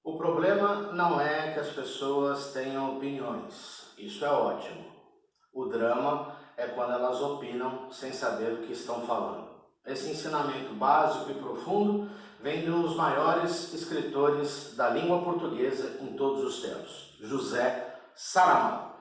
O problema não é que as pessoas tenham opiniões, isso é ótimo. O drama é quando elas opinam sem saber o que estão falando. Esse ensinamento básico e profundo vem de um dos maiores escritores da língua portuguesa em todos os tempos, José Saramago.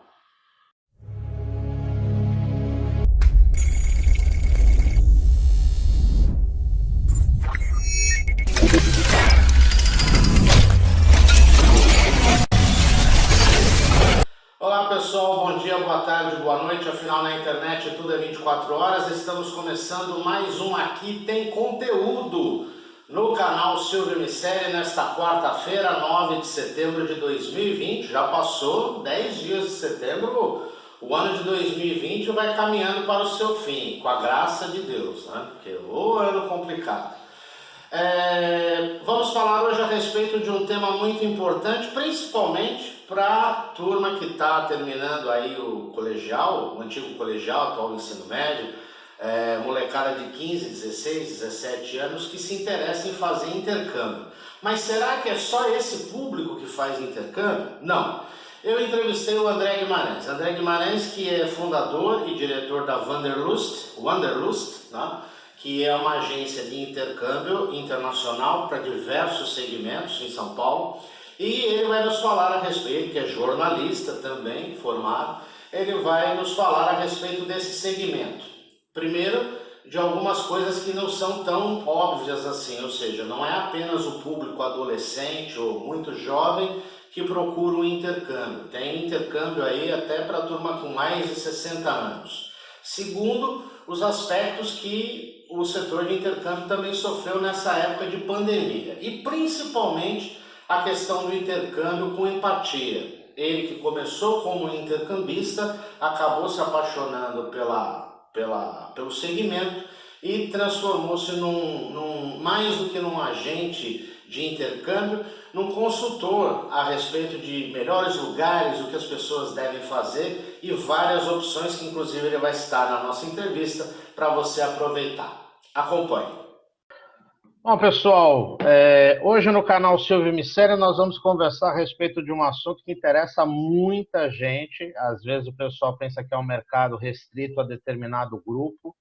Olá pessoal, bom dia, boa tarde, boa noite, afinal na internet tudo é 24 horas, estamos começando mais um Aqui Tem Conteúdo no canal Silvio Miceli nesta quarta-feira, 9 de setembro de 2020, já passou 10 dias de setembro, o ano de 2020 vai caminhando para o seu fim, com a graça de Deus, né? Porque o ano complicado. Vamos falar hoje a respeito de um tema muito importante, principalmente para a turma que está terminando aí o colegial, o antigo colegial, atual ensino médio, molecada de 15, 16, 17 anos que se interessa em fazer intercâmbio. Mas será que é só esse público que faz intercâmbio? Não. Eu entrevistei o André Guimarães. André Guimarães, que é fundador e diretor da Wanderlust, né? Que é uma agência de intercâmbio internacional para diversos segmentos em São Paulo. E ele vai nos falar a respeito, que é jornalista também, formado, ele vai nos falar a respeito desse segmento. Primeiro, de algumas coisas que não são tão óbvias assim, ou seja, não é apenas o público adolescente ou muito jovem que procura um intercâmbio. Tem intercâmbio aí até para a turma com mais de 60 anos. Segundo, os aspectos que o setor de intercâmbio também sofreu nessa época de pandemia. E principalmente a questão do intercâmbio com empatia. Ele que começou como intercambista, acabou se apaixonando pelo segmento e transformou-se mais do que num agente de intercâmbio, num consultor a respeito de melhores lugares, o que as pessoas devem fazer e várias opções que inclusive ele vai estar na nossa entrevista para você aproveitar. Acompanhe. Bom, pessoal, hoje no canal Silvio Miceli nós vamos conversar a respeito de um assunto que interessa muita gente. Às vezes o pessoal pensa que é um mercado restrito a determinado grupo,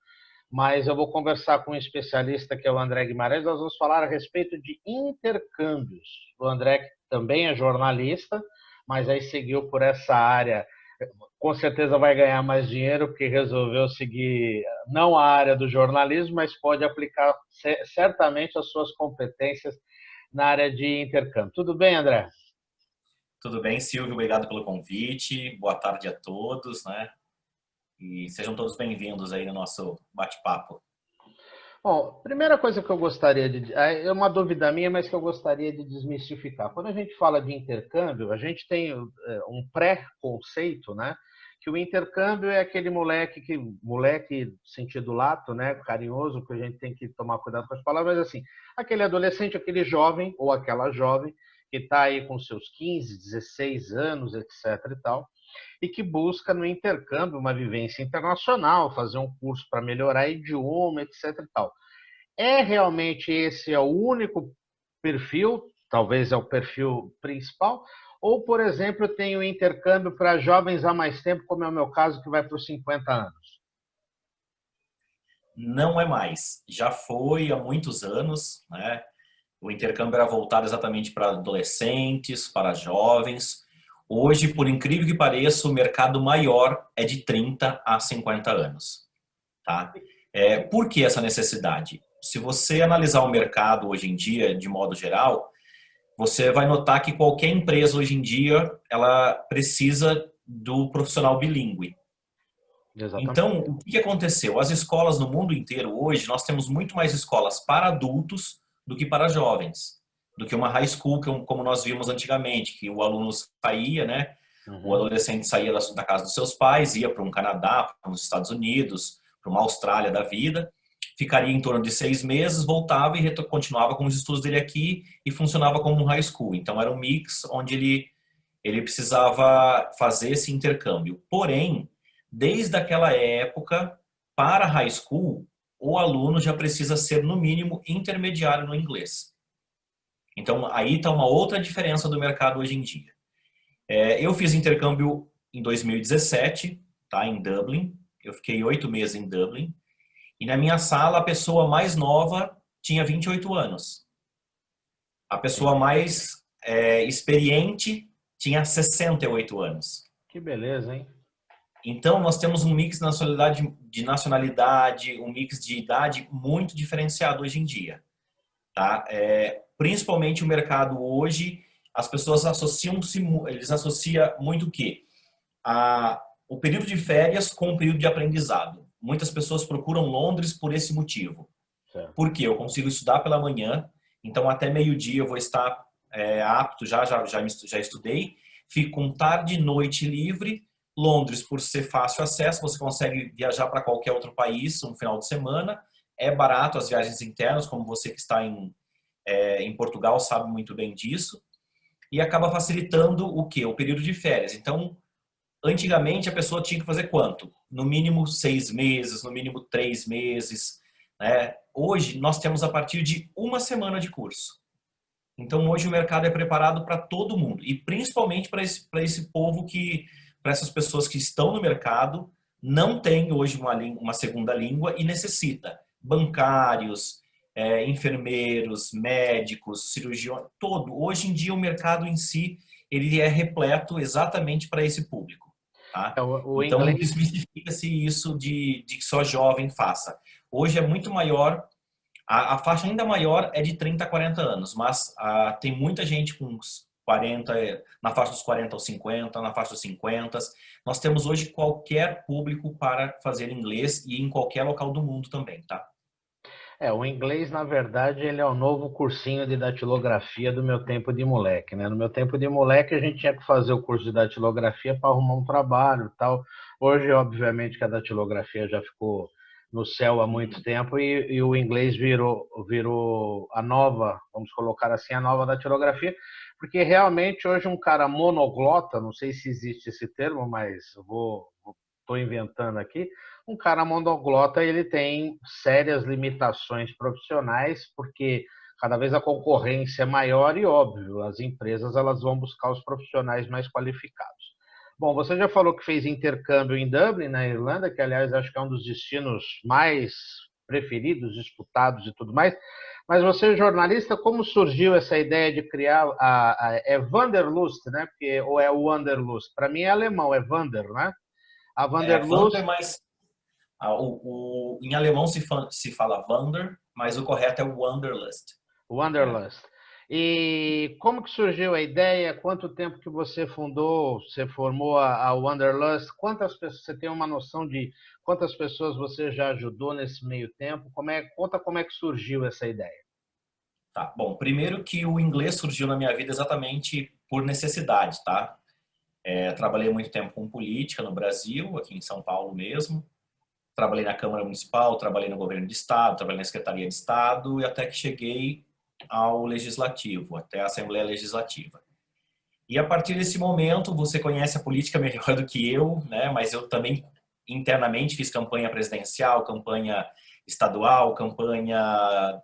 mas eu vou conversar com um especialista que é o André Guimarães. Nós vamos falar a respeito de intercâmbios. O André também é jornalista, mas aí seguiu por essa área. Com certeza vai ganhar mais dinheiro porque resolveu seguir não a área do jornalismo, mas pode aplicar certamente as suas competências na área de intercâmbio. Tudo bem, André? Tudo bem, Silvio, obrigado pelo convite. Boa tarde a todos, né? E sejam todos bem-vindos aí no nosso bate-papo. Bom, primeira coisa que eu gostaria de... É uma dúvida minha, mas que eu gostaria de desmistificar. Quando a gente fala de intercâmbio, a gente tem um pré-conceito, né? Que o intercâmbio é aquele moleque sentido lato, né? Carinhoso, que a gente tem que tomar cuidado com as palavras, mas assim, aquele adolescente, aquele jovem ou aquela jovem que está aí com seus 15, 16 anos, etc e tal, e que busca no intercâmbio uma vivência internacional, fazer um curso para melhorar idioma, etc e tal. É realmente esse o único perfil, talvez é o perfil principal, ou, por exemplo, tem o intercâmbio para jovens há mais tempo, como é o meu caso, que vai para os 50 anos? Não é mais. Já foi há muitos anos, né? O intercâmbio era voltado exatamente para adolescentes, para jovens. Hoje, por incrível que pareça, o mercado maior é de 30 a 50 anos, tá? Por que essa necessidade? Se você analisar o mercado hoje em dia, de modo geral, você vai notar que qualquer empresa hoje em dia, ela precisa do profissional bilíngue. Exatamente. Então, o que aconteceu? As escolas no mundo inteiro hoje, nós temos muito mais escolas para adultos do que para jovens, do que uma high school, como nós vimos antigamente, que o aluno saía, né? O Uhum. adolescente saía da casa dos seus pais, ia para um Canadá, para os Estados Unidos, para uma Austrália da vida, ficaria em torno de 6 meses, voltava e continuava com os estudos dele aqui e funcionava como um high school. Então, era um mix onde ele precisava fazer esse intercâmbio. Porém, desde aquela época, para high school, o aluno já precisa ser, no mínimo, intermediário no inglês. Então, aí está uma outra diferença do mercado hoje em dia. Eu fiz intercâmbio em 2017, tá, em Dublin. Eu fiquei 8 meses em Dublin. E na minha sala, a pessoa mais nova tinha 28 anos. A pessoa Entendi. mais experiente tinha 68 anos. Que beleza, hein? Então, nós temos um mix de nacionalidade, um mix de idade muito diferenciado hoje em dia. Tá? Principalmente o mercado hoje, as pessoas eles associam muito o quê? O período de férias com o período de aprendizado. Muitas pessoas procuram Londres por esse motivo. Certo. Porque eu consigo estudar pela manhã, então até meio-dia eu vou estar apto, já estudei, fico com tarde e noite livre. Londres, por ser fácil acesso, você consegue viajar para qualquer outro país um final de semana. É barato as viagens internas, como você que está em Portugal sabe muito bem disso. E acaba facilitando o quê? O período de férias. Então, antigamente a pessoa tinha que fazer quanto? No mínimo 6 meses, no mínimo 3 meses. Né? Hoje, nós temos a partir de uma semana de curso. Então, hoje o mercado é preparado para todo mundo. E principalmente para esse povo para essas pessoas que estão no mercado, não tem hoje uma segunda língua e necessita. Bancários, enfermeiros, médicos, cirurgiões, todo. Hoje em dia o mercado em si, ele é repleto exatamente para esse público. Tá? O Então, inglês. desmistifica-se isso de que só jovem faça. Hoje é muito maior, a faixa ainda maior é de 30 a 40 anos, mas tem muita gente com 40, na faixa dos 40 aos 50, na faixa dos 50. Nós temos hoje qualquer público para fazer inglês e em qualquer local do mundo também, tá? O inglês, na verdade, ele é o novo cursinho de datilografia do meu tempo de moleque, né? No meu tempo de moleque, a gente tinha que fazer o curso de datilografia para arrumar um trabalho e tal. Hoje, obviamente, que a datilografia já ficou no céu há muito tempo e o inglês virou a nova, vamos colocar assim, a nova datilografia, porque realmente hoje um cara monoglota, não sei se existe esse termo, mas estou inventando aqui, um cara monoglota ele tem sérias limitações profissionais, porque cada vez a concorrência é maior e, óbvio, as empresas elas vão buscar os profissionais mais qualificados. Bom, você já falou que fez intercâmbio em Dublin, na Irlanda, que, aliás, acho que é um dos destinos mais preferidos, disputados e tudo mais. Mas você, jornalista, como surgiu essa ideia de criar é Wanderlust, né? Ou é Wanderlust? Para mim é alemão, é Wander, né? A Wander, Wanderlust. mas em alemão se fala Wander, mas o correto é Wanderlust. Né? Wanderlust. E como que surgiu a ideia? Quanto tempo que você formou a Wanderlust? Quantas pessoas, você tem uma noção de quantas pessoas você já ajudou nesse meio tempo? Conta como é que surgiu essa ideia. Tá, bom, primeiro que o inglês surgiu na minha vida exatamente por necessidade, tá? Trabalhei muito tempo com política no Brasil, aqui em São Paulo mesmo. Trabalhei na Câmara Municipal, trabalhei no governo de Estado, trabalhei na Secretaria de Estado e até que cheguei ao Legislativo, até a Assembleia Legislativa. E a partir desse momento, você conhece a política melhor do que eu, né? Mas eu também internamente fiz campanha presidencial, campanha estadual, campanha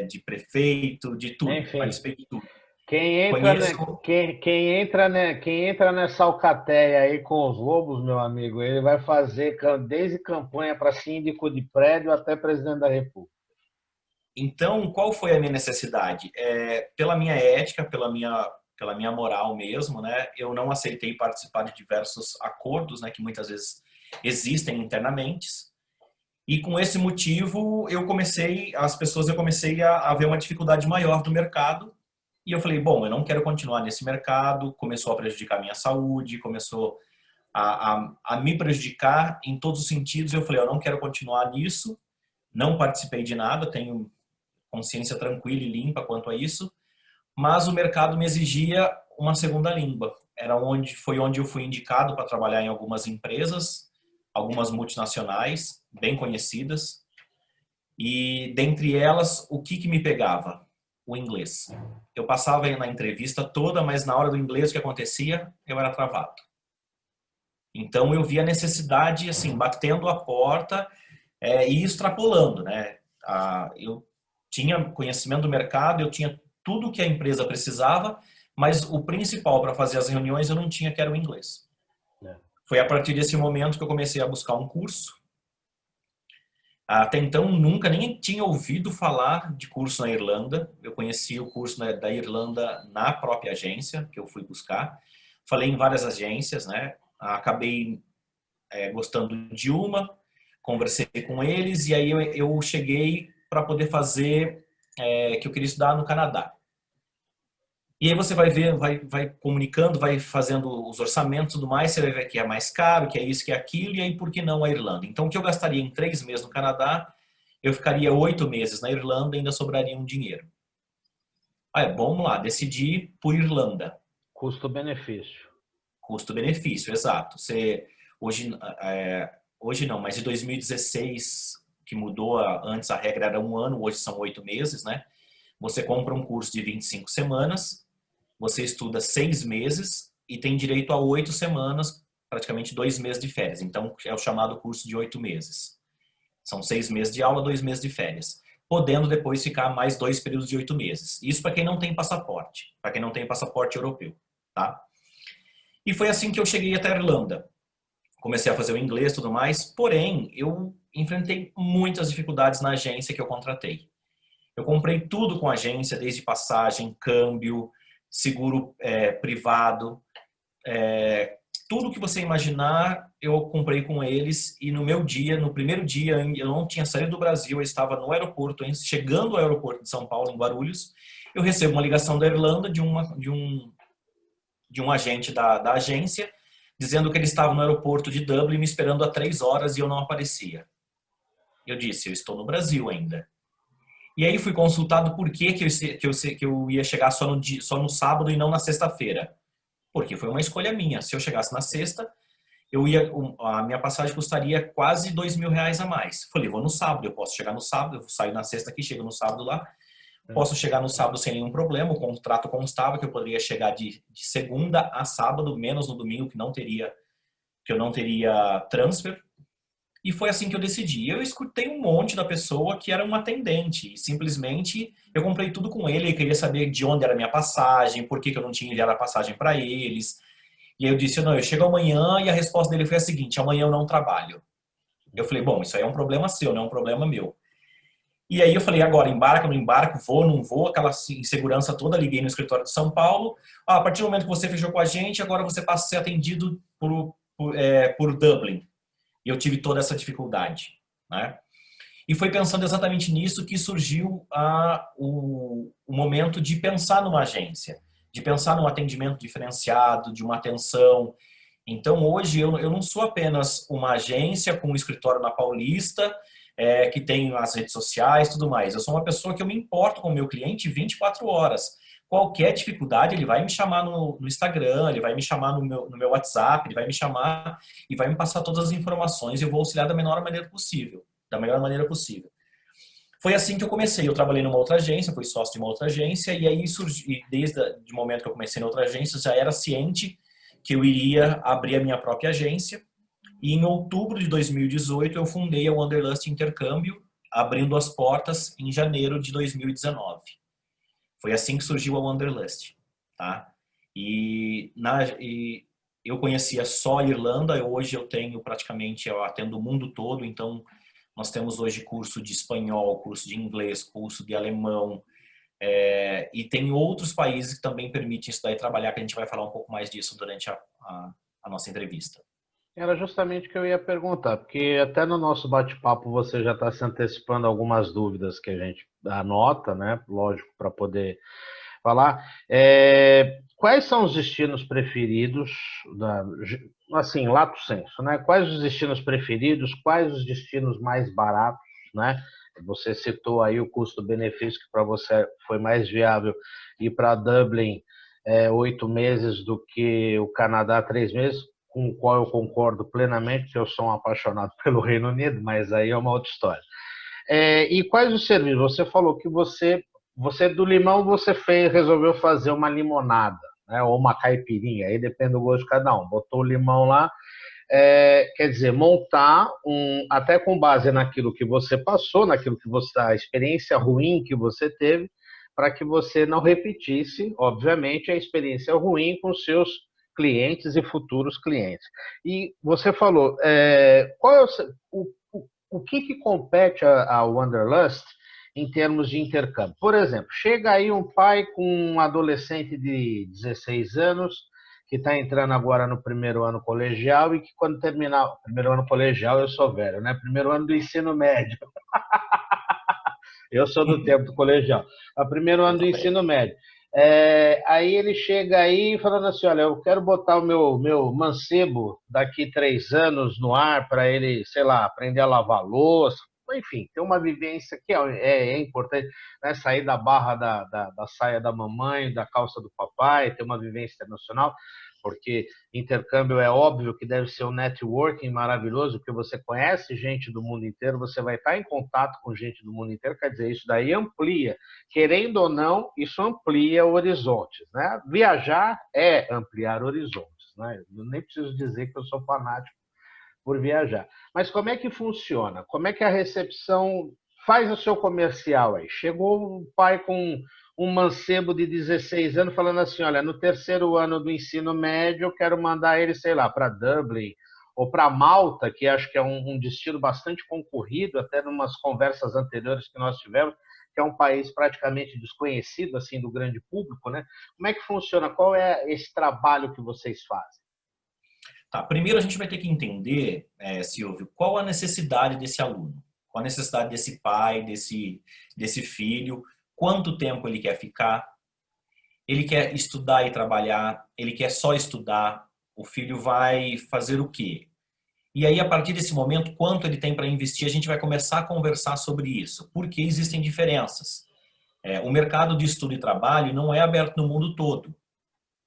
de prefeito, de tudo, Enfim, participei de tudo. Conheço... quem entra nessa alcateia aí com os lobos, meu amigo, ele vai fazer desde campanha para síndico de prédio até presidente da República. Então, qual foi a minha necessidade? Pela minha ética, pela minha moral mesmo, né? Eu não aceitei participar de diversos acordos, né? Que muitas vezes existem internamente. E com esse motivo, eu comecei a ver uma dificuldade maior do mercado. E eu falei, bom, eu não quero continuar nesse mercado. Começou a prejudicar a minha saúde, começou a me prejudicar em todos os sentidos. Eu falei, eu não quero continuar nisso. Não participei de nada, tenho consciência tranquila e limpa quanto a isso, mas o mercado me exigia uma segunda língua. Foi onde eu fui indicado para trabalhar em algumas empresas, algumas multinacionais bem conhecidas, e dentre elas, o que me pegava? O inglês. Eu passava na entrevista toda, mas na hora do inglês o que acontecia? Eu era travado. Então eu vi a necessidade, assim, batendo a porta e extrapolando, né? Eu tinha conhecimento do mercado, eu tinha tudo que a empresa precisava, mas o principal para fazer as reuniões eu não tinha, que era o inglês. É. Foi a partir desse momento que eu comecei a buscar um curso. Até então, nunca nem tinha ouvido falar de curso na Irlanda. Eu conheci o curso da Irlanda na própria agência que eu fui buscar. Falei em várias agências, né? Acabei gostando de uma, conversei com eles e aí eu cheguei para poder fazer que eu queria estudar no Canadá. E aí você vai ver, vai comunicando, vai fazendo os orçamentos e tudo mais, você vai ver que é mais caro, que é isso, que é aquilo, e aí por que não a Irlanda? Então o que eu gastaria em 3 meses no Canadá, eu ficaria 8 meses na Irlanda e ainda sobraria um dinheiro. Vamos lá, decidi por Irlanda. Custo-benefício. Custo-benefício, exato. Hoje, hoje não, mas de 2016, que mudou, antes a regra era 1 ano, hoje são 8 meses, né? Você compra um curso de 25 semanas, você estuda 6 meses e tem direito a 8 semanas, praticamente 2 meses de férias. Então, é o chamado curso de 8 meses. São 6 meses de aula, 2 meses de férias. Podendo depois ficar mais 2 períodos de 8 meses. Isso para quem não tem passaporte. Para quem não tem passaporte europeu, tá? E foi assim que eu cheguei até a Irlanda. Comecei a fazer o inglês e tudo mais, porém, eu enfrentei muitas dificuldades na agência que eu contratei. Eu comprei tudo com a agência, desde passagem, câmbio, seguro privado, tudo que você imaginar, eu comprei com eles e no meu dia, no primeiro dia, eu não tinha saído do Brasil, eu estava no aeroporto, chegando ao aeroporto de São Paulo, em Guarulhos, eu recebo uma ligação da Irlanda de um agente da agência, dizendo que ele estava no aeroporto de Dublin me esperando há 3 horas e eu não aparecia. Eu disse, eu estou no Brasil ainda. E aí fui consultado por que eu ia chegar só no sábado e não na sexta-feira. Porque foi uma escolha minha. Se eu chegasse na sexta, a minha passagem custaria quase R$ 2.000 a mais. Falei, vou no sábado, eu posso chegar no sábado, eu saio na sexta aqui, chego no sábado lá. Posso chegar no sábado sem nenhum problema, o contrato constava que eu poderia chegar de segunda a sábado, menos no domingo, que eu não teria transfer. E foi assim que eu decidi. Eu escutei um monte da pessoa que era um atendente. E simplesmente eu comprei tudo com ele. Ele queria saber de onde era a minha passagem, por que eu não tinha enviado a passagem para eles. E aí eu disse, não, eu chego amanhã. E a resposta dele foi a seguinte, amanhã eu não trabalho. Eu falei, bom, isso aí é um problema seu, não é um problema meu. E aí eu falei, agora, embarca, não embarco, vou, não vou, aquela insegurança toda. Liguei no escritório de São Paulo. A partir do momento que você fechou com a gente, agora você passa a ser atendido por Dublin. E eu tive toda essa dificuldade, né? E foi pensando exatamente nisso que surgiu o momento de pensar numa agência, de pensar num atendimento diferenciado, de uma atenção. Então, hoje, eu não sou apenas uma agência com um escritório na Paulista, que tem as redes sociais e tudo mais. Eu sou uma pessoa que eu me importo com o meu cliente 24 horas. Qualquer dificuldade, ele vai me chamar no Instagram, ele vai me chamar no meu WhatsApp, ele vai me chamar e vai me passar todas as informações e eu vou auxiliar da melhor maneira possível. Da melhor maneira possível. Foi assim que eu comecei. Eu trabalhei numa outra agência, fui sócio de uma outra agência e aí desde o momento que eu comecei na outra agência, já era ciente que eu iria abrir a minha própria agência. E em outubro de 2018 eu fundei a Wanderlust Intercâmbio, abrindo as portas em janeiro de 2019. Foi assim que surgiu a Wanderlust, tá? E eu conhecia só a Irlanda, hoje eu atendo o mundo todo, então nós temos hoje curso de espanhol, curso de inglês, curso de alemão, e tem outros países que também permitem estudar e trabalhar, que a gente vai falar um pouco mais disso durante a nossa entrevista. Era justamente o que eu ia perguntar, porque até no nosso bate-papo você já está se antecipando algumas dúvidas que a gente anota, né? Lógico, para poder falar. Quais são os destinos preferidos, assim, lato sensu, né? Quais os destinos preferidos, quais os destinos mais baratos, né? Você citou aí o custo-benefício, que para você foi mais viável ir para Dublin 8 meses do que o Canadá 3 meses, com o qual eu concordo plenamente, que eu sou um apaixonado pelo Reino Unido, mas aí é uma outra história. E quais os serviços? Você falou que você do limão resolveu fazer uma limonada, né? Ou uma caipirinha, aí depende do gosto de cada um. Botou o limão lá, quer dizer, montar até com base naquilo que você passou, a experiência ruim que você teve, para que você não repetisse, obviamente, a experiência ruim com seus clientes e futuros clientes. E você falou, qual é o que compete a Wanderlust em termos de intercâmbio? Por exemplo, chega aí um pai com um adolescente de 16 anos, que está entrando agora no primeiro ano colegial e que quando terminar o primeiro ano colegial, eu sou velho, né? Primeiro ano do ensino médio. Eu sou do tempo do colegial. O primeiro Eu ano do também. ensino médio. Aí ele chega aí falando assim, olha, eu quero botar o meu mancebo daqui 3 anos no ar para ele, sei lá, aprender a lavar louça. Enfim, ter uma vivência que é importante, né? Sair da barra da saia da mamãe, da calça do papai, ter uma vivência internacional, porque intercâmbio é óbvio que deve ser um networking maravilhoso, porque você conhece gente do mundo inteiro, você vai estar em contato com gente do mundo inteiro, quer dizer, isso daí amplia, querendo ou não, isso amplia horizontes, né? Viajar é ampliar horizontes, né? Eu nem preciso dizer que eu sou fanático por viajar. Mas como é que funciona? Como é que a recepção faz o seu comercial aí? Chegou um pai com um mancebo de 16 anos falando assim, olha, no terceiro ano do ensino médio eu quero mandar ele, sei lá, para Dublin ou para Malta, que acho que é um destino bastante concorrido, até em umas conversas anteriores que nós tivemos, que é um país praticamente desconhecido assim do grande público, né? Como é que funciona? Qual é esse trabalho que vocês fazem? Tá, primeiro a gente vai ter que entender, Silvio, qual a necessidade desse aluno, qual a necessidade desse pai, desse filho, quanto tempo ele quer ficar, ele quer estudar e trabalhar, ele quer só estudar, o filho vai fazer o quê? E aí, a partir desse momento, quanto ele tem para investir, a gente vai começar a conversar sobre isso, porque existem diferenças. O mercado de estudo e trabalho não é aberto no mundo todo,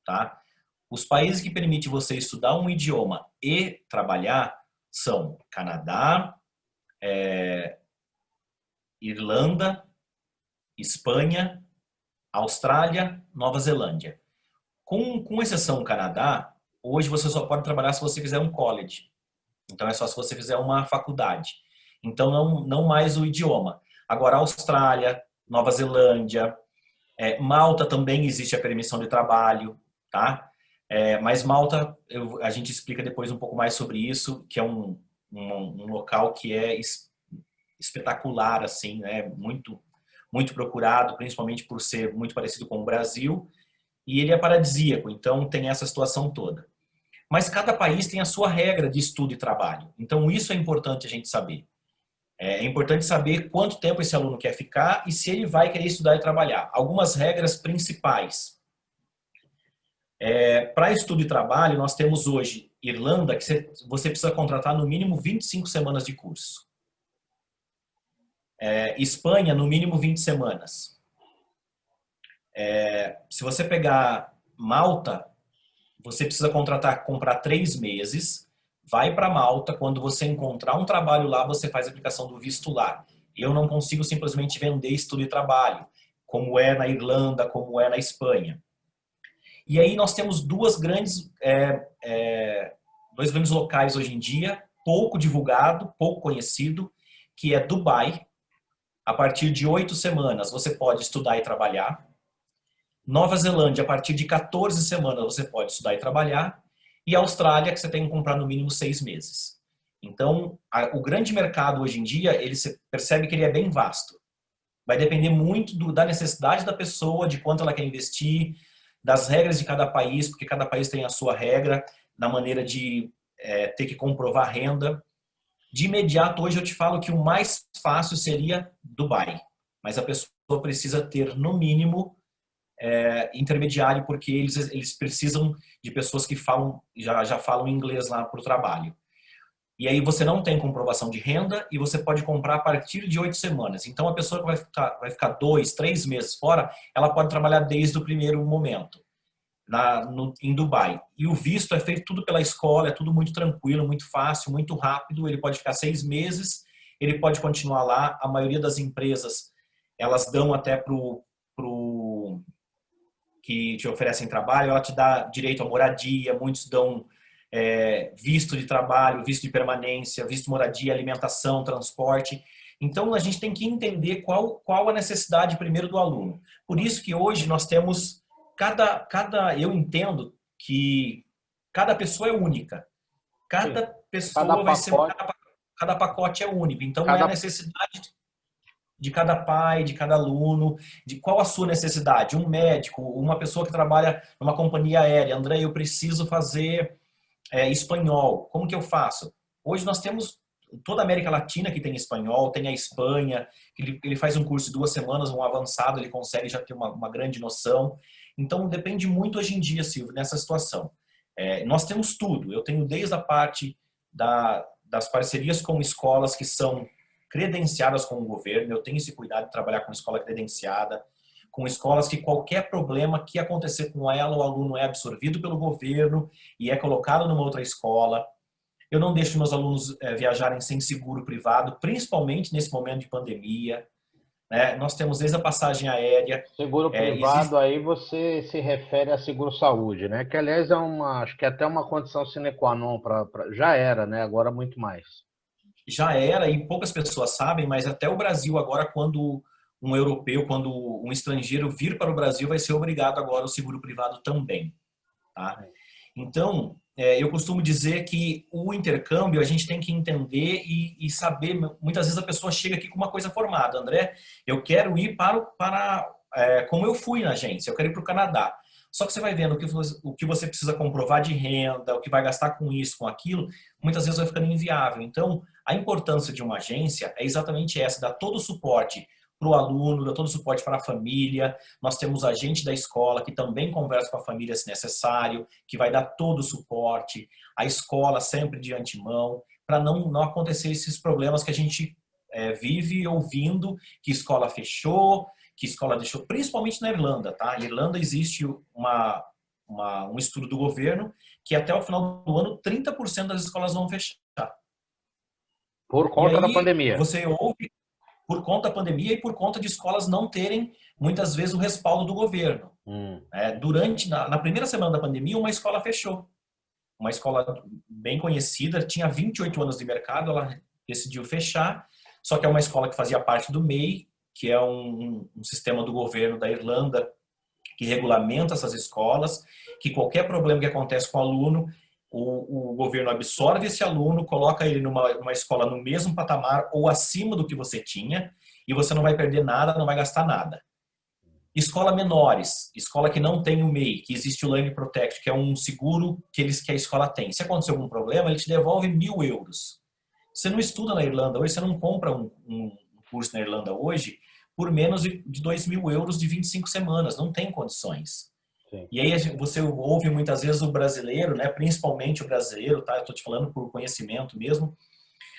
tá? Os países que permitem você estudar um idioma e trabalhar são Canadá, Irlanda, Espanha, Austrália, Nova Zelândia. Com exceção do Canadá, hoje você só pode trabalhar se você fizer um college. Então é só se você fizer uma faculdade. Então não mais o idioma. Agora, Austrália, Nova Zelândia, Malta também existe a permissão de trabalho, tá? Mas Malta, a gente explica depois um pouco mais sobre isso, que é um local que é espetacular, assim, né? Muito procurado, principalmente por ser muito parecido com o Brasil, e ele é paradisíaco, então tem essa situação toda. Mas cada país tem a sua regra de estudo e trabalho, então isso é importante a gente saber. É importante saber quanto tempo esse aluno quer ficar e se ele vai querer estudar e trabalhar. Algumas regras principais. Para estudo e trabalho, nós temos hoje Irlanda, que você precisa contratar no mínimo 25 semanas de curso. Espanha, no mínimo 20 semanas. Se você pegar Malta, você precisa comprar 3 meses, vai para Malta, quando você encontrar um trabalho lá, você faz a aplicação do visto lá. Eu não consigo simplesmente vender estudo e trabalho, como é na Irlanda, como é na Espanha. E aí nós temos dois grandes locais hoje em dia, pouco divulgado, pouco conhecido, que é Dubai. A partir de 8 semanas você pode estudar e trabalhar. Nova Zelândia, a partir de 14 semanas você pode estudar e trabalhar. E Austrália, que você tem que comprar no mínimo 6 meses. Então, o grande mercado hoje em dia, você percebe que ele é bem vasto. Vai depender muito da necessidade da pessoa, de quanto ela quer investir, das regras de cada país, porque cada país tem a sua regra, na maneira de ter que comprovar renda. De imediato, hoje eu te falo que o mais fácil seria Dubai. Mas a pessoa precisa ter, no mínimo, intermediário, porque eles precisam de pessoas que já falam inglês lá para o trabalho. E aí você não tem comprovação de renda e você pode comprar a partir de 8 semanas. Então a pessoa que vai ficar 2, 3 meses fora, ela pode trabalhar desde o primeiro momento em Dubai. E o visto é feito tudo pela escola, é tudo muito tranquilo, muito fácil, muito rápido. Ele pode ficar 6 meses, ele pode continuar lá. A maioria das empresas, elas dão até que te oferecem trabalho, ela te dá direito à moradia, muitos dão visto de trabalho, visto de permanência, visto de moradia, alimentação, transporte. Então, a gente tem que entender qual a necessidade primeiro do aluno. Por isso que hoje nós temos eu entendo que cada pessoa é única. Sim. Cada Cada pessoa vai ser, pacote, cada pacote é único. Então, é a cada necessidade de cada pai, de cada aluno, de qual a sua necessidade. Um médico, uma pessoa que trabalha numa companhia aérea. André, eu preciso fazer espanhol. Como que eu faço? Hoje nós temos toda a América Latina que tem espanhol, tem a Espanha, ele faz um curso de 2 semanas, um avançado, ele consegue já ter uma grande noção. Então, depende muito hoje em dia, Silvio, nessa situação. Nós temos tudo. Eu tenho desde a parte das parcerias com escolas que são credenciadas com o governo, eu tenho esse cuidado de trabalhar com escola credenciada, com escolas que qualquer problema que acontecer com ela, o aluno é absorvido pelo governo e é colocado numa outra escola. Eu não deixo meus alunos viajarem sem seguro privado, principalmente nesse momento de pandemia, né? Nós temos desde a passagem aérea. seguro privado, aí você se refere a seguro-saúde, né? Que, aliás, acho que é até uma condição sine qua non, já era, né? Agora muito mais. Já era, e poucas pessoas sabem, mas até o Brasil agora, quando um europeu, quando um estrangeiro vir para o Brasil, vai ser obrigado agora o seguro privado também, tá? Então, eu costumo dizer que o intercâmbio a gente tem que entender e saber. Muitas vezes a pessoa chega aqui com uma coisa formada. André, eu quero ir como eu fui na agência, eu quero ir para o Canadá. Só que você vai vendo o que você precisa comprovar de renda, o que vai gastar com isso, com aquilo, muitas vezes vai ficando inviável. Então, a importância de uma agência é exatamente essa, dar todo o suporte para o aluno, dar todo o suporte para a família. Nós temos a agente da escola que também conversa com a família se necessário, que vai dar todo o suporte, a escola sempre de antemão, para não acontecer esses problemas que a gente vive ouvindo, que escola fechou, que escola deixou, principalmente na Irlanda, tá? Na Irlanda existe um estudo do governo que até o final do ano 30% das escolas vão fechar. Por E conta da aí pandemia. você ouve por conta da pandemia e por conta de escolas não terem, muitas vezes, o respaldo do governo. Na primeira semana da pandemia, uma escola fechou. Uma escola bem conhecida, tinha 28 anos de mercado, ela decidiu fechar, só que é uma escola que fazia parte do MEI, que é um sistema do governo da Irlanda que regulamenta essas escolas, que qualquer problema que acontece com o aluno, o governo absorve esse aluno, coloca ele numa escola no mesmo patamar ou acima do que você tinha, e você não vai perder nada, não vai gastar nada. Escola menores, escola que não tem o MEI, que existe o Learning Protect, que é um seguro que a escola tem. Se acontecer algum problema, ele te devolve 1.000 euros. Você não estuda na Irlanda hoje, você não compra um curso na Irlanda hoje por menos de 2.000 euros de 25 semanas, não tem condições. Sim. E aí você ouve muitas vezes o brasileiro, né, principalmente o brasileiro, tá? Eu estou te falando por conhecimento mesmo.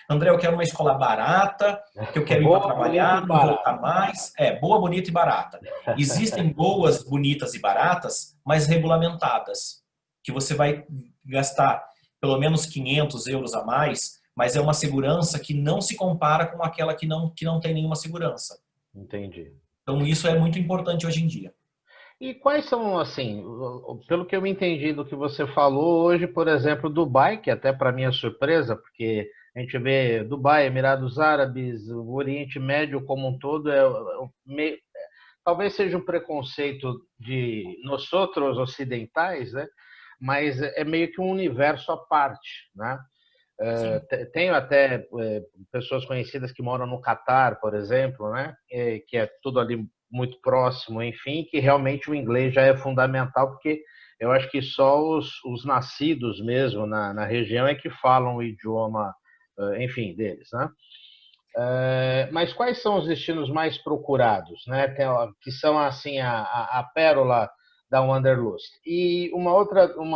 André, eu quero uma escola barata, que eu quero ir para trabalhar, não voltar mais. Boa, bonita e barata. Existem boas, bonitas e baratas, mas regulamentadas, que você vai gastar pelo menos 500 euros a mais, mas é uma segurança que não se compara com aquela que não tem nenhuma segurança. Entendi. Então, isso é muito importante hoje em dia. E quais são, assim, pelo que eu me entendi do que você falou hoje, por exemplo, Dubai, que até para minha surpresa, porque a gente vê Dubai, Emirados Árabes, o Oriente Médio como um todo, talvez seja um preconceito de nós outros ocidentais, né? Mas é meio que um universo à parte, né? Tenho até pessoas conhecidas que moram no Catar, por exemplo, né? Que é tudo ali muito próximo, enfim, que realmente o inglês já é fundamental, porque eu acho que só os nascidos mesmo na região é que falam o idioma, enfim, deles, né? Mas quais são os destinos mais procurados, né? Que são, assim, a pérola da Wanderlust. E uma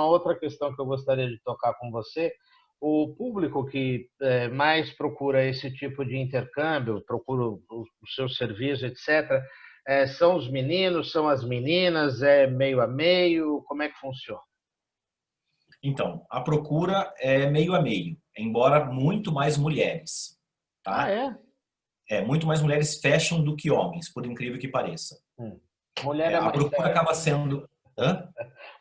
outra questão que eu gostaria de tocar com você: o público que mais procura esse tipo de intercâmbio, procura o seu serviço, etc., são os meninos, são as meninas, é meio a meio, como é que funciona? Então, a procura é meio a meio, embora muito mais mulheres, Ah, tá? é? Muito mais mulheres fecham do que homens, por incrível que pareça. Mulher é A mais procura séria. acaba sendo... Hã?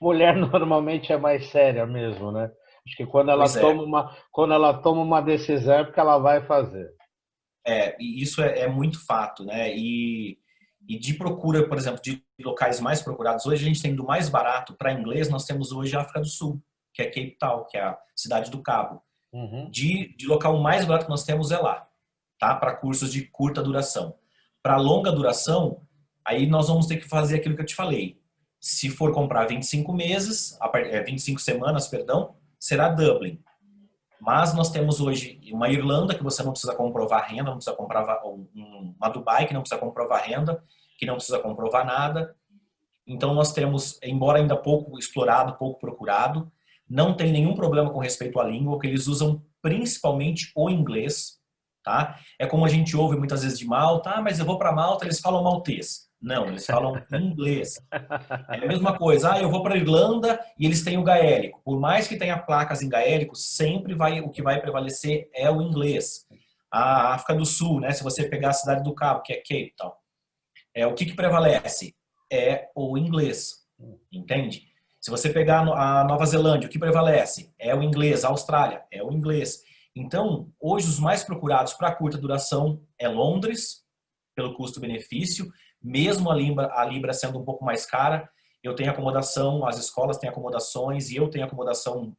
Mulher normalmente é mais séria mesmo, né? Acho que Pois é. quando ela toma uma decisão é porque ela vai fazer. E isso é muito fato, né? E de procura, por exemplo, de locais mais procurados, hoje a gente tem do mais barato para inglês, nós temos hoje a África do Sul, que é Cape Town, que é a cidade do Cabo. Uhum. De local mais barato que nós temos é lá, tá? Para cursos de curta duração. Para longa duração, aí nós vamos ter que fazer aquilo que eu te falei. Se for comprar 25 meses, 25 semanas, perdão, será Dublin. Mas nós temos hoje uma Irlanda que você não precisa comprovar renda, não precisa comprovar uma Dubai que não precisa comprovar renda, que não precisa comprovar nada. Então nós temos, embora ainda pouco explorado, pouco procurado, não tem nenhum problema com respeito à língua, que eles usam principalmente o inglês, tá? É como a gente ouve muitas vezes de Malta, mas eu vou para Malta, eles falam maltês. Não, eles falam inglês. É a mesma coisa, eu vou para a Irlanda e eles têm o gaélico. Por mais que tenha placas em gaélico, sempre o que vai prevalecer é o inglês. A África do Sul, né, se você pegar a cidade do Cabo, que é Cape Town, o que prevalece? É o inglês, entende? Se você pegar a Nova Zelândia, o que prevalece? É o inglês. A Austrália, é o inglês. Então, hoje os mais procurados para curta duração é Londres, pelo custo-benefício, mesmo a Libra sendo um pouco mais cara, eu tenho acomodação, as escolas têm acomodações e eu tenho acomodação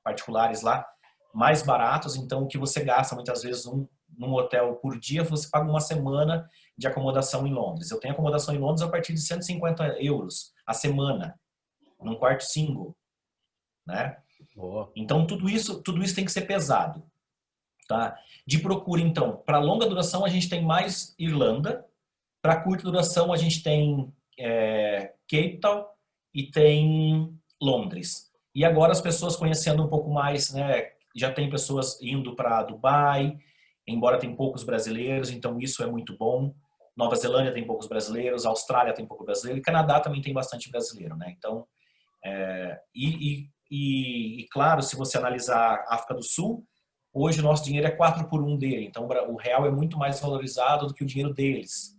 particulares lá, mais baratos, então o que você gasta muitas vezes num hotel por dia, você paga uma semana de acomodação em Londres. Eu tenho acomodação em Londres a partir de 150 euros a semana, num quarto single, né? Boa. Então tudo isso tem que ser pesado, tá? De procura, então, para longa duração a gente tem mais Irlanda, para curta duração a gente tem Cape Town e tem Londres. E agora as pessoas conhecendo um pouco mais, né? Já tem pessoas indo para Dubai, embora tem poucos brasileiros, então isso é muito bom. Nova Zelândia tem poucos brasileiros, Austrália tem pouco brasileiro e Canadá também tem bastante brasileiro, né? Então, claro, se você analisar a África do Sul, hoje o nosso dinheiro é 4 por 1 dele, então o real é muito mais valorizado do que o dinheiro deles.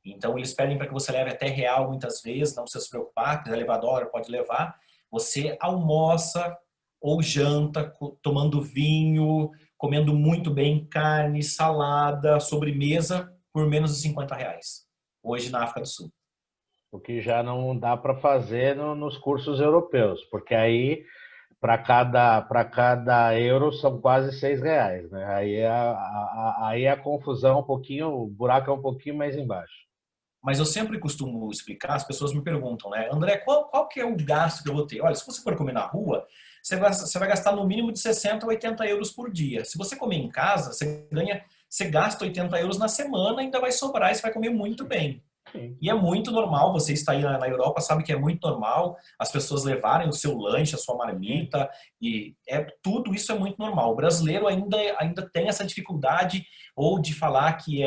Então eles pedem para que você leve até real muitas vezes, não precisa se preocupar, quiser levar dólar, pode levar. Você almoça ou janta tomando vinho, comendo muito bem carne, salada, sobremesa por menos de 50 reais, hoje na África do Sul. O que já não dá para fazer nos cursos europeus, porque aí para cada euro são quase R$ 6, né? Aí a confusão um pouquinho, o buraco é um pouquinho mais embaixo. Mas eu sempre costumo explicar, as pessoas me perguntam, né? André, qual que é o gasto que eu vou ter? Olha, se você for comer na rua, você vai gastar no mínimo de 60 a 80 euros por dia. Se você comer em casa, você gasta 80 euros na semana, ainda vai sobrar e você vai comer muito bem. Sim. E é muito normal, você está aí na Europa, sabe que é muito normal as pessoas levarem o seu lanche, a sua marmita, e tudo isso é muito normal. O brasileiro ainda tem essa dificuldade ou de falar que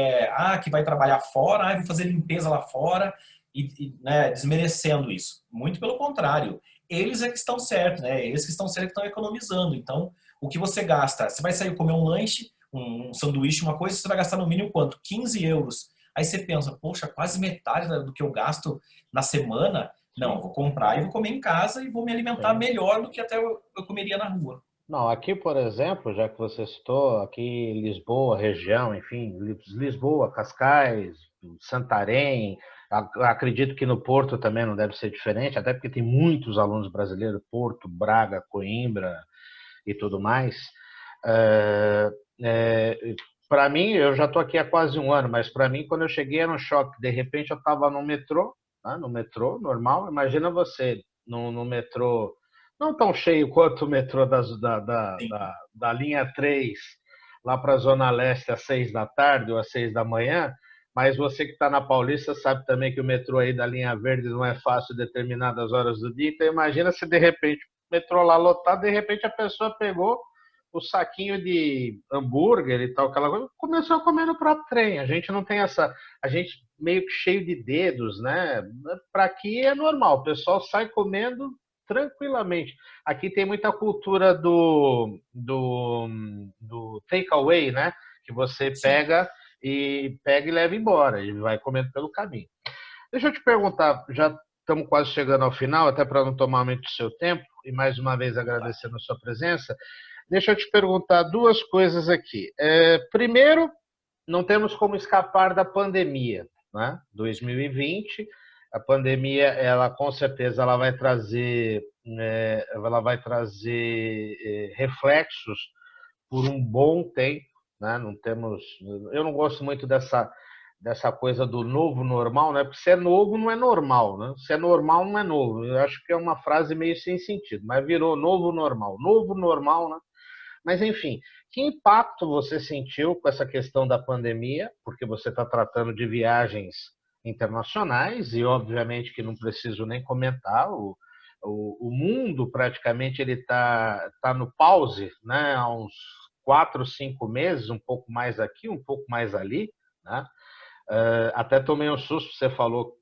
vai trabalhar fora, vou fazer limpeza lá fora, né, desmerecendo isso. Muito pelo contrário, eles é que estão certos, né? Eles que estão certos que estão economizando. Então, o que você gasta? Você vai sair comer um lanche, um sanduíche, uma coisa, você vai gastar no mínimo quanto? 15 euros. Aí você pensa, poxa, quase metade do que eu gasto na semana. Não, eu vou comprar e vou comer em casa e vou me alimentar melhor do que até eu comeria na rua. Não, aqui, por exemplo, já que você citou, aqui Lisboa, região, enfim, Lisboa, Cascais, Santarém, acredito que no Porto também não deve ser diferente, até porque tem muitos alunos brasileiros, Porto, Braga, Coimbra e tudo mais. Para mim, eu já estou aqui há quase um ano, mas para mim, quando eu cheguei era um choque. De repente, eu estava no metrô, tá? No metrô normal. Imagina você no metrô, não tão cheio quanto o metrô da linha 3, lá para a Zona Leste às 6 da tarde ou às 6 da manhã, mas você que está na Paulista sabe também que o metrô aí da linha verde não é fácil determinadas horas do dia. Então, imagina se de repente o metrô lá lotado, de repente a pessoa pegou o saquinho de hambúrguer e tal, aquela coisa, começou a comer no próprio trem. A gente não tem a gente meio que cheio de dedos, né? Para aqui é normal, o pessoal sai comendo tranquilamente. Aqui tem muita cultura do takeaway, né? Que você pega e leva embora, e vai comendo pelo caminho. Deixa eu te perguntar, já estamos quase chegando ao final, até para não tomar muito do seu tempo, e mais uma vez agradecendo a sua presença. Deixa eu te perguntar duas coisas aqui. Primeiro, não temos como escapar da pandemia, né? 2020, a pandemia, ela com certeza ela vai trazer reflexos por um bom tempo, né? Não temos, eu não gosto muito dessa coisa do novo normal, né? Porque se é novo não é normal, né? Se é normal não é novo. Eu acho que é uma frase meio sem sentido, mas virou novo normal, né? Mas enfim, que impacto você sentiu com essa questão da pandemia? Porque você está tratando de viagens internacionais e obviamente que não preciso nem comentar o mundo praticamente ele tá no pause, né? Há uns 4, 5 meses, um pouco mais aqui, um pouco mais ali, né? Até tomei um susto, já falou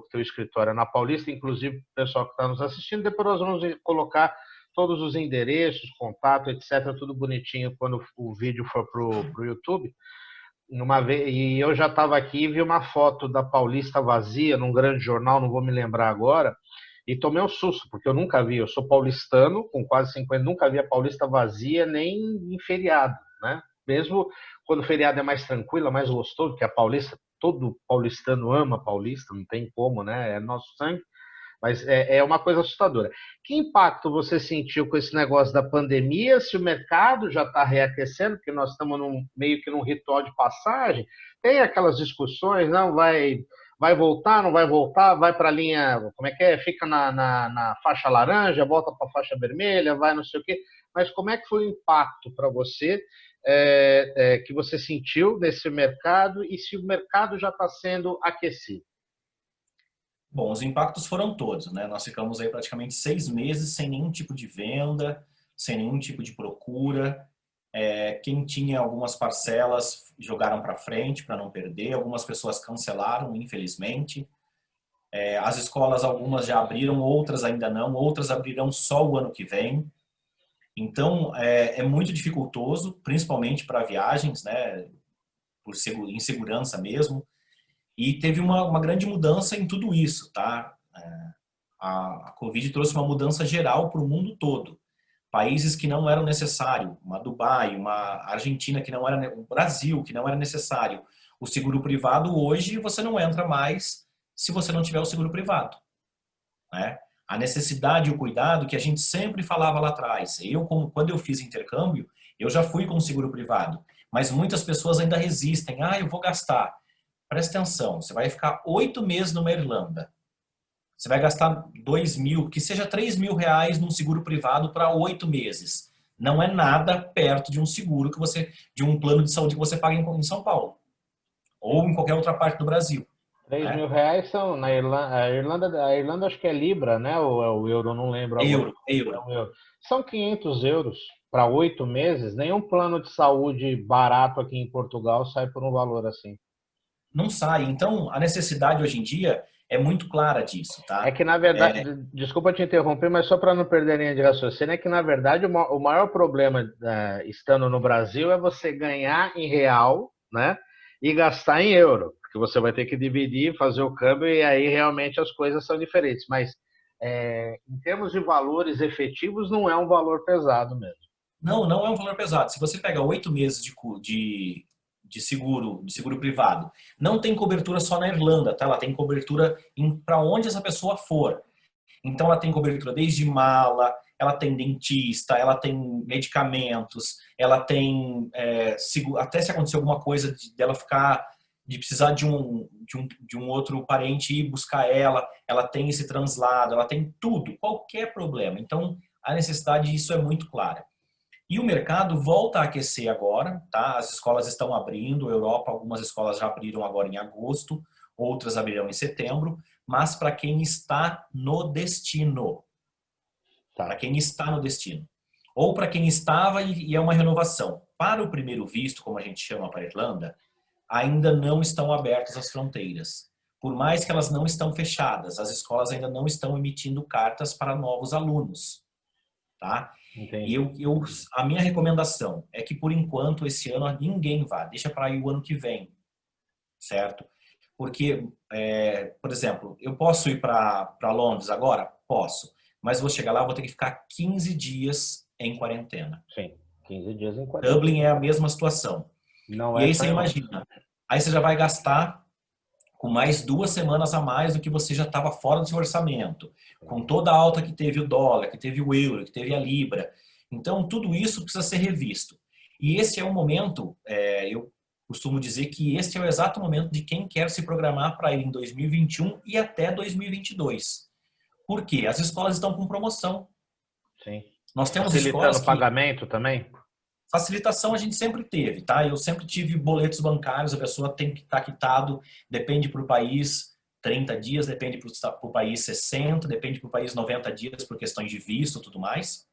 que o teu escritório é na Paulista, inclusive o pessoal que está nos assistindo, depois nós vamos colocar todos os endereços, contato, etc., tudo bonitinho quando o vídeo for pro YouTube. Uma vez, e eu já estava aqui e vi uma foto da Paulista vazia num grande jornal, não vou me lembrar agora, e tomei um susto, porque eu nunca vi, eu sou paulistano, com quase 50, nunca vi a Paulista vazia nem em feriado, né? Mesmo quando o feriado é mais tranquilo, é mais gostoso, que a Paulista, todo paulistano ama Paulista, não tem como, né? É nosso sangue, mas é uma coisa assustadora. Que impacto você sentiu com esse negócio da pandemia? Se o mercado já está reaquecendo, porque nós estamos meio que num ritual de passagem, tem aquelas discussões, não vai voltar, não vai voltar, vai para a linha, como é que é? Fica na faixa laranja, volta para a faixa vermelha, vai não sei o quê. Mas como é que foi o impacto para você que você sentiu nesse mercado e se o mercado já está sendo aquecido? Bom, os impactos foram todos, né? Nós ficamos aí praticamente 6 meses sem nenhum tipo de venda, sem nenhum tipo de procura. Quem tinha algumas parcelas jogaram para frente para não perder, algumas pessoas cancelaram, infelizmente. As escolas, algumas já abriram, outras ainda não, outras abrirão só o ano que vem. Então, é muito dificultoso, principalmente para viagens, né? Por insegurança mesmo. E teve uma grande mudança em tudo isso, tá? A Covid trouxe uma mudança geral para o mundo todo. Países que não eram necessário, uma Dubai, uma Argentina que não era, o Brasil que não era necessário. O seguro privado hoje você não entra mais se você não tiver o seguro privado, né? A necessidade e o cuidado que a gente sempre falava lá atrás. Quando eu fiz intercâmbio, eu já fui com seguro privado, mas muitas pessoas ainda resistem. Eu vou gastar. Presta atenção, você vai ficar 8 meses numa Irlanda. Você vai gastar 2.000, que seja 3.000 reais num seguro privado para 8 meses. Não é nada perto de um seguro de um plano de saúde que você paga em São Paulo. Ou em qualquer outra parte do Brasil. 3.000 reais são na Irlanda, a Irlanda acho que é Libra, né? Ou é o euro, não lembro agora. Euro. São 500 euros para 8 meses. Nenhum plano de saúde barato aqui em Portugal sai por um valor assim. Não sai. Então, a necessidade hoje em dia é muito clara disso, tá? É que, na verdade, desculpa te interromper, mas só para não perder a linha de raciocínio, é que, na verdade, o maior problema estando no Brasil é você ganhar em real, né? E gastar em euro, porque você vai ter que dividir, fazer o câmbio, e aí realmente as coisas são diferentes. Mas, em termos de valores efetivos, não é um valor pesado mesmo. Não é um valor pesado. Se você pega 8 meses de seguro privado, não tem cobertura só na Irlanda, tá? Ela tem cobertura para onde essa pessoa for. Então ela tem cobertura desde mala, ela tem dentista, ela tem medicamentos, ela tem até se acontecer alguma coisa de precisar de um outro parente ir buscar ela tem esse translado, ela tem tudo, qualquer problema. Então a necessidade disso é muito clara. E o mercado volta a aquecer agora, tá? As escolas estão abrindo, Europa, algumas escolas já abriram agora em agosto, outras abrirão em setembro, mas para quem está no destino. Tá. Para quem está no destino. Ou para quem estava e é uma renovação. Para o primeiro visto, como a gente chama para a Irlanda, ainda não estão abertas as fronteiras. Por mais que elas não estão fechadas, as escolas ainda não estão emitindo cartas para novos alunos, tá? Entendi. E a minha recomendação é que, por enquanto, esse ano ninguém vá. Deixa para ir o ano que vem, certo? Porque, por exemplo, eu posso ir para Londres agora? Posso. Mas vou chegar lá, vou ter que ficar 15 dias em quarentena. Sim, 15 dias em quarentena. Dublin é a mesma situação. Não E é aí só você Europa. imagina, aí você já vai gastar com mais 2 semanas a mais do que você já estava fora do seu orçamento, com toda a alta que teve o dólar, que teve o euro, que teve a libra. Então, tudo isso precisa ser revisto. E esse é o momento, eu costumo dizer que esse é o exato momento de quem quer se programar para ir em 2021 e até 2022. Por quê? As escolas estão com promoção. Sim. Nós temos Facilitando escolas o que pagamento também? facilitação a gente sempre teve, tá? Eu sempre tive boletos bancários, a pessoa tem que estar quitado, depende para o país 30 dias, depende para o país 60, depende para o país 90 dias por questões de visto e tudo mais.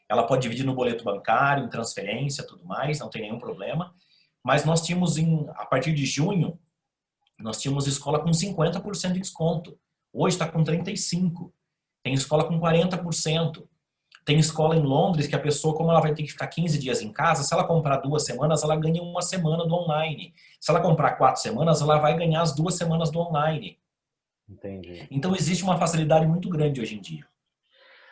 Ela pode dividir no boleto bancário, em transferência, tudo mais, não tem nenhum problema. Mas nós tínhamos, a partir de junho, nós tínhamos escola com 50% de desconto. Hoje está com 35%. Tem escola com 40%. Tem escola em Londres que a pessoa, como ela vai ter que ficar 15 dias em casa, se ela comprar 2 semanas, ela ganha 1 semana do online. Se ela comprar 4 semanas, ela vai ganhar as 2 semanas do online. Entendi. Então existe uma facilidade muito grande hoje em dia.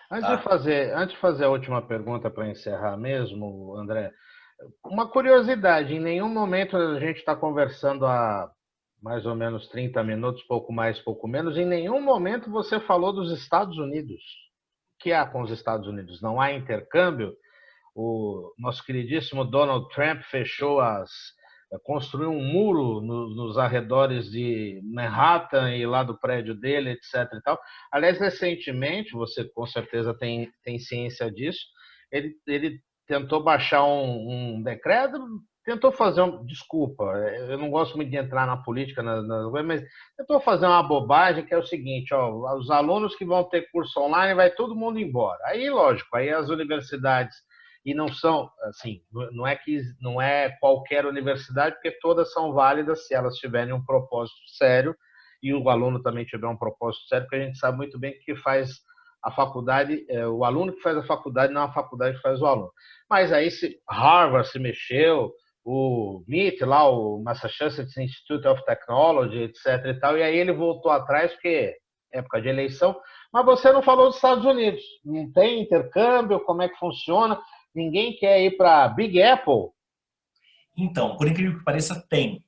Tá? Antes de fazer a última pergunta para encerrar mesmo, André, uma curiosidade, em nenhum momento a gente está conversando há mais ou menos 30 minutos, pouco mais, pouco menos, em nenhum momento você falou dos Estados Unidos. O que há com os Estados Unidos? Não há intercâmbio? O nosso queridíssimo Donald Trump construiu um muro nos arredores de Manhattan e lá do prédio dele, etc. E tal. Aliás, recentemente, você com certeza tem ciência disso, ele tentou baixar um decreto, tentou fazer desculpa, eu não gosto muito de entrar na política, mas tentou fazer uma bobagem que é o seguinte, ó, os alunos que vão ter curso online, vai todo mundo embora. Aí, lógico, aí as universidades e não são assim, não é qualquer universidade, porque todas são válidas se elas tiverem um propósito sério e o aluno também tiver um propósito sério, porque a gente sabe muito bem que faz a faculdade, o aluno que faz a faculdade, não a faculdade que faz o aluno. Mas aí se Harvard se mexeu, o MIT lá, o Massachusetts Institute of Technology, etc. e tal, e aí ele voltou atrás porque época de eleição. Mas você não falou dos Estados Unidos. Não tem intercâmbio? Como é que funciona? Ninguém quer ir para Big Apple? Então, por incrível que pareça, tem,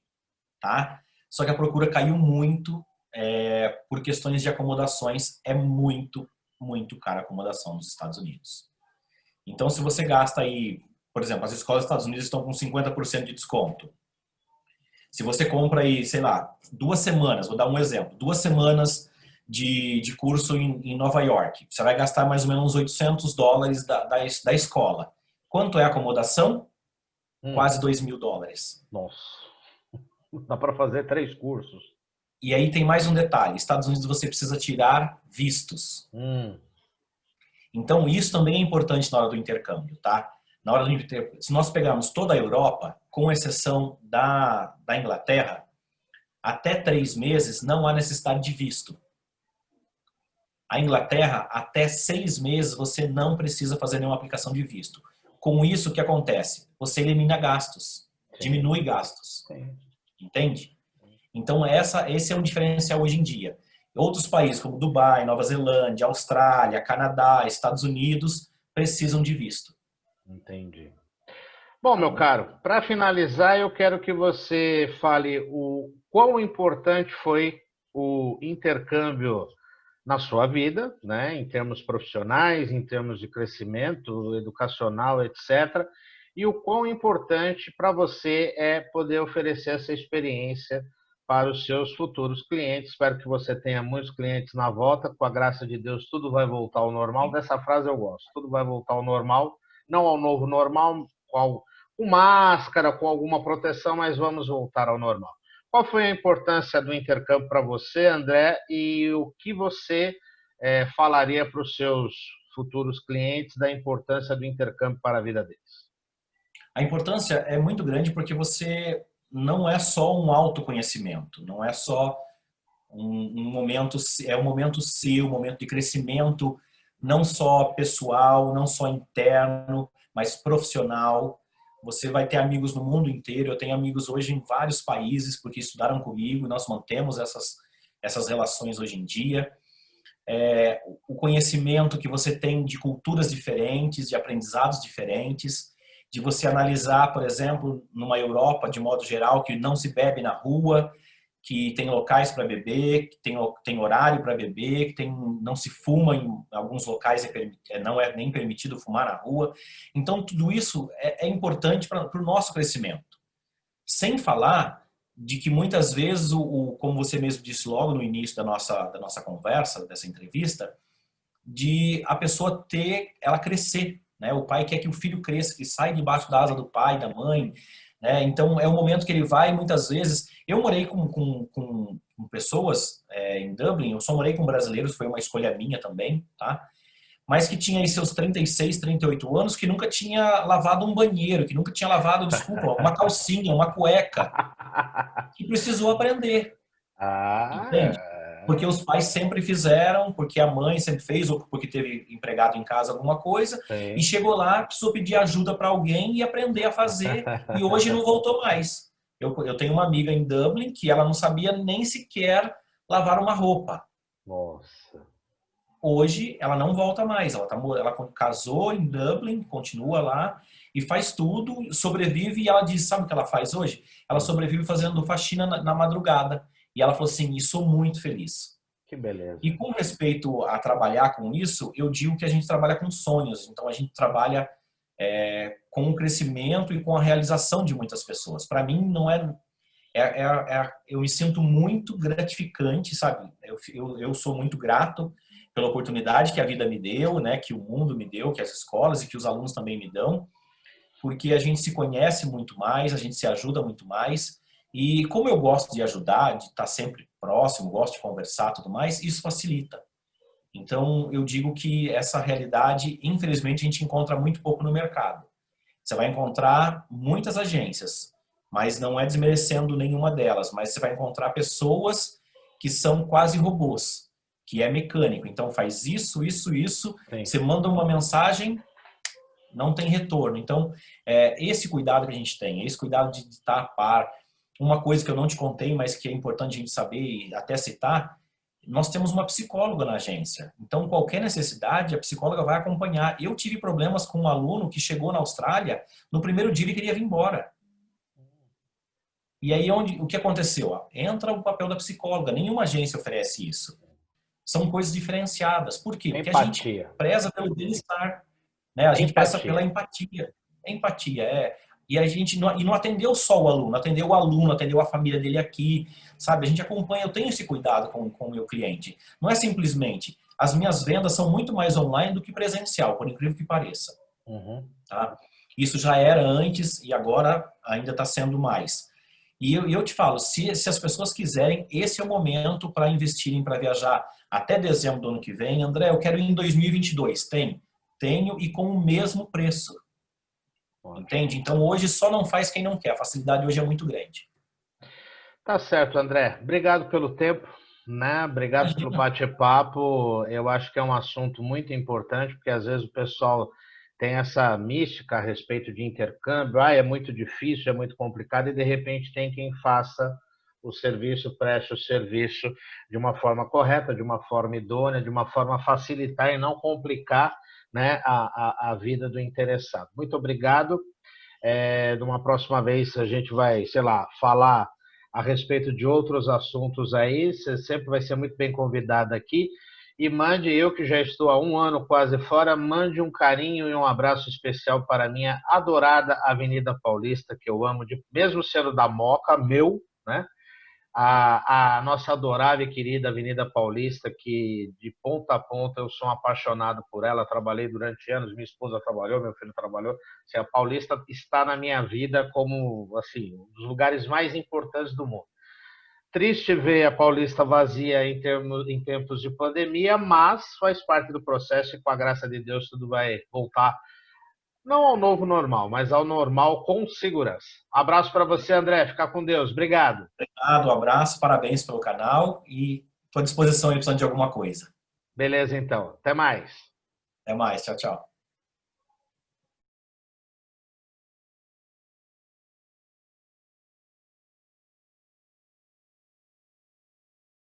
tá? Só que a procura caiu muito por questões de acomodações. É muito, muito cara a acomodação nos Estados Unidos. Então, se você gasta aí, por exemplo, as escolas dos Estados Unidos estão com 50% de desconto. Se você compra aí, sei lá, 2 semanas, vou dar um exemplo, 2 semanas de curso em Nova York, você vai gastar mais ou menos $800 da escola. Quanto é a acomodação? Quase $2.000. Nossa, dá para fazer 3 cursos. E aí tem mais um detalhe, Estados Unidos você precisa tirar vistos. Então isso também é importante na hora do intercâmbio, tá? Na hora do intercâmbio, se nós pegarmos toda a Europa, com exceção da Inglaterra, até 3 meses não há necessidade de visto. A Inglaterra, até 6 meses você não precisa fazer nenhuma aplicação de visto. Com isso, o que acontece? Você elimina gastos, diminui gastos. Entende? Então esse é um diferencial hoje em dia. Outros países como Dubai, Nova Zelândia, Austrália, Canadá, Estados Unidos precisam de visto. Entendi. Bom, meu caro, para finalizar, eu quero que você fale o quão importante foi o intercâmbio na sua vida, né, em termos profissionais, em termos de crescimento educacional, etc. E o quão importante para você é poder oferecer essa experiência para os seus futuros clientes. Espero que você tenha muitos clientes na volta. Com a graça de Deus, tudo vai voltar ao normal. Dessa frase eu gosto. Tudo vai voltar ao normal, não ao novo normal, com máscara, com alguma proteção, mas vamos voltar ao normal. Qual foi a importância do intercâmbio para você, André, e o que você falaria para os seus futuros clientes da importância do intercâmbio para a vida deles? A importância é muito grande porque você não é só um autoconhecimento, não é só um momento, é um momento seu, um momento de crescimento, não só pessoal, não só interno, mas profissional. Você vai ter amigos no mundo inteiro. Eu tenho amigos hoje em vários países porque estudaram comigo e nós mantemos essas relações hoje em dia. O conhecimento que você tem de culturas diferentes, de aprendizados diferentes. de você analisar, por exemplo, numa Europa, de modo geral, que não se bebe na rua, que tem locais para beber, que tem horário para beber, que não se fuma em alguns locais, não é nem permitido fumar na rua. Então, tudo isso é importante para o nosso crescimento. Sem falar de que muitas vezes, como você mesmo disse logo no início da nossa conversa, dessa entrevista, de a pessoa ela crescer, né? O pai quer que o filho cresça, que saia debaixo da asa do pai, da mãe, né? Então é um momento que ele vai, muitas vezes. Eu morei com pessoas em Dublin, eu só morei com brasileiros, foi uma escolha minha também, tá? Mas que tinha aí seus 36, 38 anos, que nunca tinha lavado um banheiro, que nunca tinha lavado, desculpa, uma calcinha, uma cueca, que precisou aprender, entende? Ah, Porque os pais sempre fizeram, porque a mãe sempre fez, ou porque teve empregado em casa alguma coisa, e sim. chegou lá, precisou pedir ajuda para alguém e aprender a fazer, e hoje não voltou mais. Eu tenho uma amiga em Dublin que ela não sabia nem sequer lavar uma roupa. Nossa. Hoje ela não volta mais, ela casou em Dublin, continua lá e faz tudo, sobrevive, e ela diz, sabe o que ela faz hoje? Ela sobrevive fazendo faxina na madrugada. E ela falou assim, e sou muito feliz. Que beleza. E com respeito a trabalhar com isso, eu digo que a gente trabalha com sonhos. Então a gente trabalha com o crescimento e com a realização de muitas pessoas. Para mim não eu me sinto muito gratificante, sabe? Eu sou muito grato pela oportunidade que a vida me deu, né? Que o mundo me deu, que as escolas e que os alunos também me dão, porque a gente se conhece muito mais, a gente se ajuda muito mais. E como eu gosto de ajudar, de estar sempre próximo, gosto de conversar e tudo mais, isso facilita. Então, eu digo que essa realidade, infelizmente, a gente encontra muito pouco no mercado. Você vai encontrar muitas agências, mas não é desmerecendo nenhuma delas, mas você vai encontrar pessoas que são quase robôs, que é mecânico. Então, faz isso, isso, isso, Sim. você manda uma mensagem, não tem retorno. Então, esse cuidado que a gente tem, esse cuidado de estar a par. Uma coisa que eu não te contei, mas que é importante a gente saber e até citar, nós temos uma psicóloga na agência. Então, qualquer necessidade, a psicóloga vai acompanhar. Eu tive problemas com um aluno que chegou na Austrália, no primeiro dia ele queria vir embora. E aí, o que aconteceu? Entra o papel da psicóloga. Nenhuma agência oferece isso. São coisas diferenciadas. Por quê? Porque a gente Empatia. preza pelo bem-estar. Né? A gente preza Empatia. pela empatia. Empatia. E a gente não atendeu só o aluno, atendeu a família dele aqui, sabe? A gente acompanha, eu tenho esse cuidado com o meu cliente. Não é simplesmente, as minhas vendas são muito mais online do que presencial, por incrível que pareça. Uhum. Tá? Isso já era antes e agora ainda está sendo mais. E eu te falo, se as pessoas quiserem, esse é o momento para investirem, para viajar até dezembro do ano que vem. André, eu quero ir em 2022. Tenho e com o mesmo preço. Entende? Então hoje só não faz quem não quer. A facilidade hoje é muito grande. Tá certo, André. Obrigado pelo tempo, né? Obrigado pelo Imagina. bate-papo. Eu acho que é um assunto muito importante, porque às vezes o pessoal tem essa mística a respeito de intercâmbio. É muito difícil, é muito complicado, e de repente tem quem faça o serviço, preste o serviço de uma forma correta, de uma forma idônea, de uma forma a facilitar e não complicar, né, a vida do interessado. Muito obrigado. De uma próxima vez a gente vai, sei lá, falar a respeito de outros assuntos aí. Você sempre vai ser muito bem convidado aqui. E mande, eu que já estou há um ano quase fora, mande um carinho e um abraço especial para a minha adorada Avenida Paulista, que eu amo, mesmo sendo da Moca, né? A nossa adorável e querida Avenida Paulista, que de ponta a ponta eu sou um apaixonado por ela, trabalhei durante anos, minha esposa trabalhou, meu filho trabalhou. Assim, a Paulista está na minha vida como assim, um dos lugares mais importantes do mundo. Triste ver a Paulista vazia em tempos de pandemia, mas faz parte do processo e com a graça de Deus tudo vai voltar, não ao novo normal, mas ao normal com segurança. Abraço para você, André. Fica com Deus. Obrigado. Obrigado, um abraço, parabéns pelo canal e estou à disposição aí precisando de alguma coisa. Beleza, então. Até mais. Até mais, tchau, tchau.